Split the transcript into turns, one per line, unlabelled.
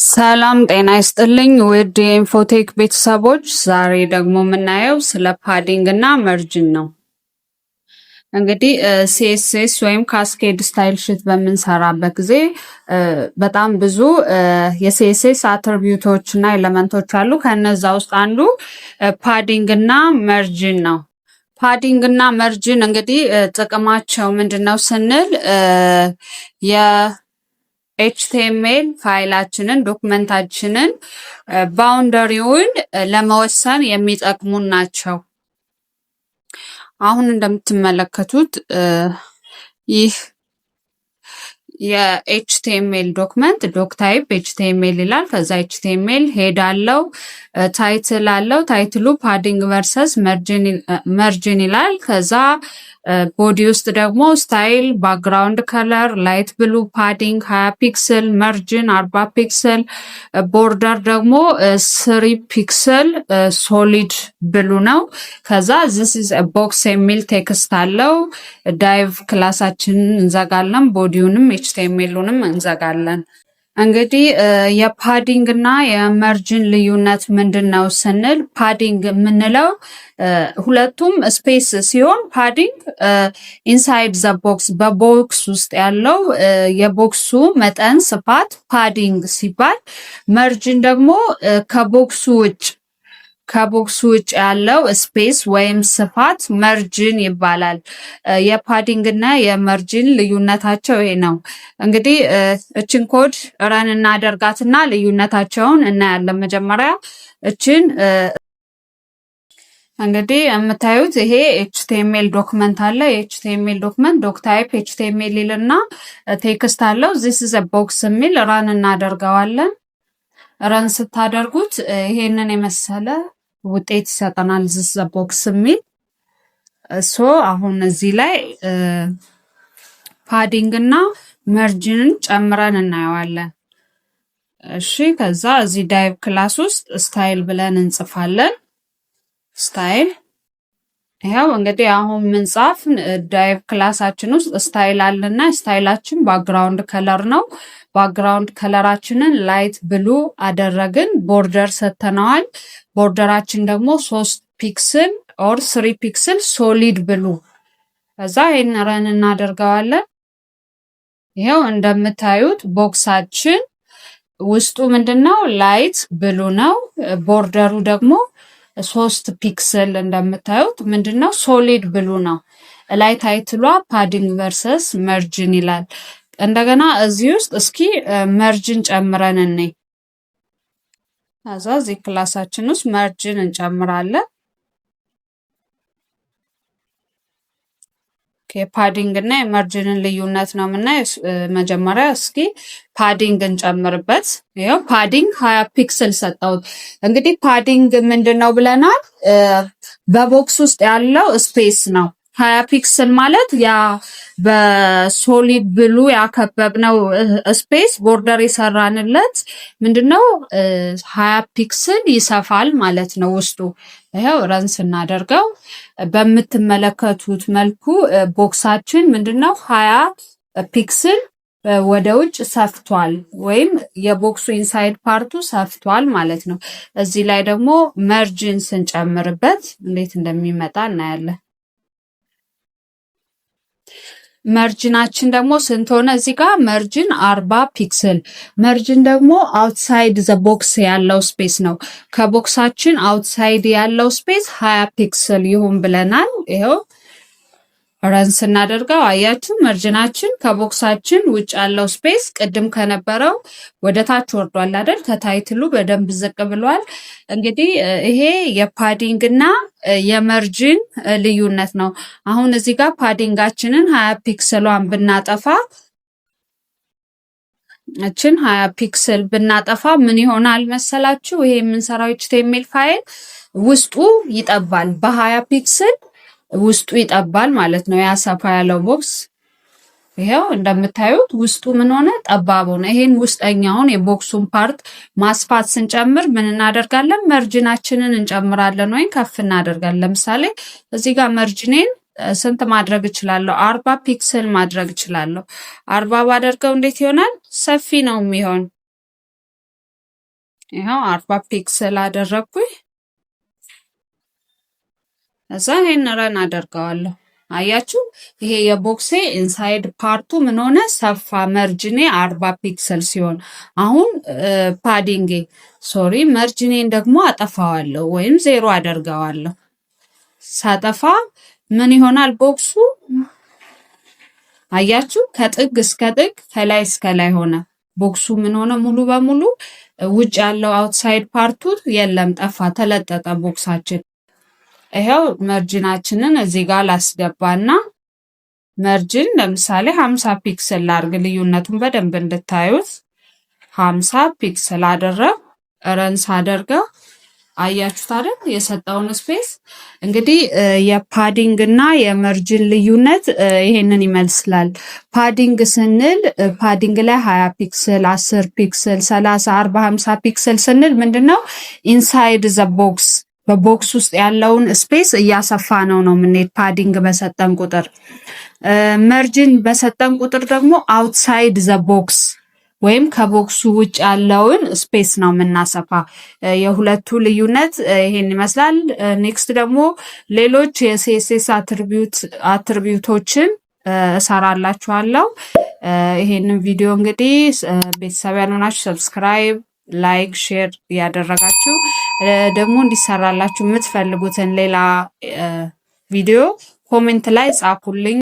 ሰላም ጤና ይስጥልኝ ውድ የኢንፎቴክ ቤተሰቦች፣ ዛሬ ደግሞ የምናየው ስለ ፓዲንግ እና መርጅን ነው። እንግዲህ ሲኤስኤስ ወይም ካስኬድ ስታይል ሽት በምንሰራበት ጊዜ በጣም ብዙ የሲኤስኤስ አትሪቢዩቶች እና ኤሌመንቶች አሉ። ከነዛ ውስጥ አንዱ ፓዲንግ እና መርጅን ነው። ፓዲንግ እና መርጅን እንግዲህ ጥቅማቸው ምንድን ነው ስንል ኤችቲኤምኤል ፋይላችንን ዶክመንታችንን ባውንደሪውን ለመወሰን የሚጠቅሙን ናቸው። አሁን እንደምትመለከቱት ይህ የኤችቲኤምኤል ዶክመንት ዶክ ታይፕ ኤችቲኤምኤል ይላል። ከዛ ኤችቲኤምኤል ሄድ አለው፣ ታይትል አለው። ታይትሉ ፓዲንግ ቨርሰስ መርጅን ይላል። ከዛ ቦዲ ውስጥ ደግሞ ስታይል፣ ባክግራውንድ ከለር፣ ላይት ብሉ፣ ፓዲንግ 20 ፒክስል፣ መርጅን 40 ፒክስል፣ ቦርደር ደግሞ 3 ፒክስል ሶሊድ ብሉ ነው። ከዛ ዚስ ኢዝ ቦክስ የሚል ቴክስት አለው። ዳይቭ ክላሳችንን እንዘጋለን፣ ቦዲውንም ኤችቲኤምኤሉንም እንዘጋለን። እንግዲህ የፓዲንግ እና የመርጅን ልዩነት ምንድን ነው ስንል ፓዲንግ የምንለው ሁለቱም ስፔስ ሲሆን ፓዲንግ ኢንሳይድ ዘ ቦክስ በቦክስ ውስጥ ያለው የቦክሱ መጠን ስፋት ፓዲንግ ሲባል፣ መርጅን ደግሞ ከቦክሱ ውጭ ያለው ስፔስ ወይም ስፋት መርጅን ይባላል። የፓዲንግ እና የመርጅን ልዩነታቸው ይሄ ነው። እንግዲህ እችን ኮድ ረን እናደርጋትና ልዩነታቸውን እናያለን። መጀመሪያ እችን እንግዲህ የምታዩት ይሄ ኤችቲኤምኤል ዶክመንት አለ። የኤችቲኤምኤል ዶክመንት ዶክ ታይፕ ኤችቲኤምኤል ይልና ቴክስት አለው። ዚስ ኢዝ ቦክስ የሚል ረን እናደርገዋለን። ረን ስታደርጉት ይሄንን የመሰለ ውጤት ይሰጠናል። ዚስ ቦክስ የሚል አሁን እዚህ ላይ ፓዲንግ እና መርጅንን ጨምረን እናየዋለን። እሺ፣ ከዛ እዚህ ዳይቭ ክላስ ውስጥ ስታይል ብለን እንጽፋለን። ስታይል ይኸው እንግዲህ አሁን ምንጻፍ ዳይቭ ክላሳችን ውስጥ ስታይል አለና ስታይላችን ባክግራውንድ ከለር ነው። ባክግራውንድ ከለራችንን ላይት ብሉ አደረግን። ቦርደር ሰተነዋል። ቦርደራችን ደግሞ 3 ፒክስል ኦር 3 ፒክስል ሶሊድ ብሉ። ከዛ ይሄን ረን እናደርገዋለን። ይኸው እንደምታዩት ቦክሳችን ውስጡ ምንድነው ላይት ብሉ ነው። ቦርደሩ ደግሞ 3 ፒክስል እንደምታዩት ምንድነው ሶሊድ ብሉ ነው። ላይ ታይትሏ ፓዲንግ ቨርሰስ መርጅን ይላል። እንደገና እዚህ ውስጥ እስኪ መርጅን ጨምረን እንይ። ከዛ እዚህ ክላሳችን ውስጥ መርጅን እንጨምራለን። ፓዲንግ እና የመርጅንን ልዩነት ነው የምናየው። መጀመሪያ እስኪ ፓዲንግ እንጨምርበት። ይኸው ፓዲንግ 20 ፒክስል ሰጠሁት። እንግዲህ ፓዲንግ ምንድን ነው ብለናል? በቦክስ ውስጥ ያለው ስፔስ ነው። 20 ፒክስል ማለት ያ በሶሊድ ብሉ ያከበብነው ስፔስ ቦርደር የሰራንለት ምንድነው 20 ፒክስል ይሰፋል ማለት ነው ውስጡ። ይሄው ረን ስናደርገው በምትመለከቱት መልኩ ቦክሳችን ምንድነው 20 ፒክስል ወደ ውጭ ሰፍቷል፣ ወይም የቦክሱ ኢንሳይድ ፓርቱ ሰፍቷል ማለት ነው። እዚህ ላይ ደግሞ መርጅን ስንጨምርበት እንዴት እንደሚመጣ እናያለን። መርጅናችን ደግሞ ስንት ሆነ? እዚህ ጋር መርጅን 40 ፒክስል። መርጅን ደግሞ አውትሳይድ ዘ ቦክስ ያለው ስፔስ ነው። ከቦክሳችን አውትሳይድ ያለው ስፔስ 20 ፒክስል ይሁን ብለናል። ይኸው ረን ስናደርገው አያችሁ መርጅናችን ከቦክሳችን ውጭ ያለው ስፔስ ቅድም ከነበረው ወደ ታች ወርዷል አይደል? ከታይትሉ በደንብ ዝቅ ብሏል። እንግዲህ ይሄ የፓዲንግ እና የመርጅን ልዩነት ነው። አሁን እዚህ ጋር ፓዲንጋችንን 20 ፒክስሏን ብናጠፋ እችን 20 ፒክስል ብናጠፋ ምን ይሆናል መሰላችሁ? ይሄ የምንሰራው ኤችቲኤምኤል ፋይል ውስጡ ይጠባል። በ20 ፒክስል ውስጡ ይጠባል ማለት ነው። ያሰፋ ያለው ቦክስ ይሄው እንደምታዩት ውስጡ ምን ሆነ? ጠባብ ሆነ። ይሄን ውስጠኛውን የቦክሱን ፓርት ማስፋት ስንጨምር ምን እናደርጋለን? መርጅናችንን እንጨምራለን ወይም ከፍ እናደርጋለን። ለምሳሌ እዚህ ጋር መርጅኔን ስንት ማድረግ እችላለሁ? 40 ፒክስል ማድረግ እችላለሁ። 40 ባደርገው እንዴት ይሆናል? ሰፊ ነው የሚሆን ይኸው 40 ፒክሰል አደረኩኝ። እዛ ይሄን ረን አደርገዋለሁ። አያችሁ ይሄ የቦክሴ ኢንሳይድ ፓርቱ ምን ሆነ ሰፋ። መርጅኔ 40 ፒክሰል ሲሆን አሁን ፓዲንጌ መርጅኔን ደግሞ አጠፋዋለሁ ወይም 0 አደርገዋለሁ። ሳጠፋ ምን ይሆናል ቦክሱ? አያችሁ ከጥግ እስከ ጥግ ከላይ እስከ ላይ ሆነ። ቦክሱ ምን ሆነ? ሙሉ በሙሉ ውጭ ያለው አውትሳይድ ፓርቱ የለም፣ ጠፋ፣ ተለጠጠ ቦክሳችን። ይሄው መርጅናችንን እዚህ ጋር ላስገባና መርጅን ለምሳሌ 50 ፒክሰል ላርግ፣ ልዩነቱን በደንብ እንድታዩት 50 ፒክሰል አደረግ። ረንስ አደርገው አያችሁት አይደል? የሰጠውን ስፔስ እንግዲህ የፓዲንግ እና የመርጅን ልዩነት ይሄንን ይመስላል። ፓዲንግ ስንል ፓዲንግ ላይ 20 ፒክሰል፣ 10 ፒክሰል፣ 30፣ 40፣ 50 ፒክሰል ስንል ምንድነው ኢንሳይድ ዘ ቦክስ በቦክስ ውስጥ ያለውን ስፔስ እያሰፋ ነው የምንሄድ ፓዲንግ በሰጠን ቁጥር። መርጅን በሰጠን ቁጥር ደግሞ አውትሳይድ ዘ ቦክስ ወይም ከቦክሱ ውጭ ያለውን ስፔስ ነው የምናሰፋ። የሁለቱ ልዩነት ይሄን ይመስላል። ኔክስት ደግሞ ሌሎች የሲኤስኤስ አትሪቢዩቶችን እሰራላችኋለሁ። ይሄንን ቪዲዮ እንግዲህ ቤተሰብ ያልሆናችሁ ሰብስክራይብ፣ ላይክ፣ ሼር ያደረጋችሁ ደግሞ እንዲሰራላችሁ የምትፈልጉትን ሌላ ቪዲዮ ኮሜንት ላይ ጻፉልኝ።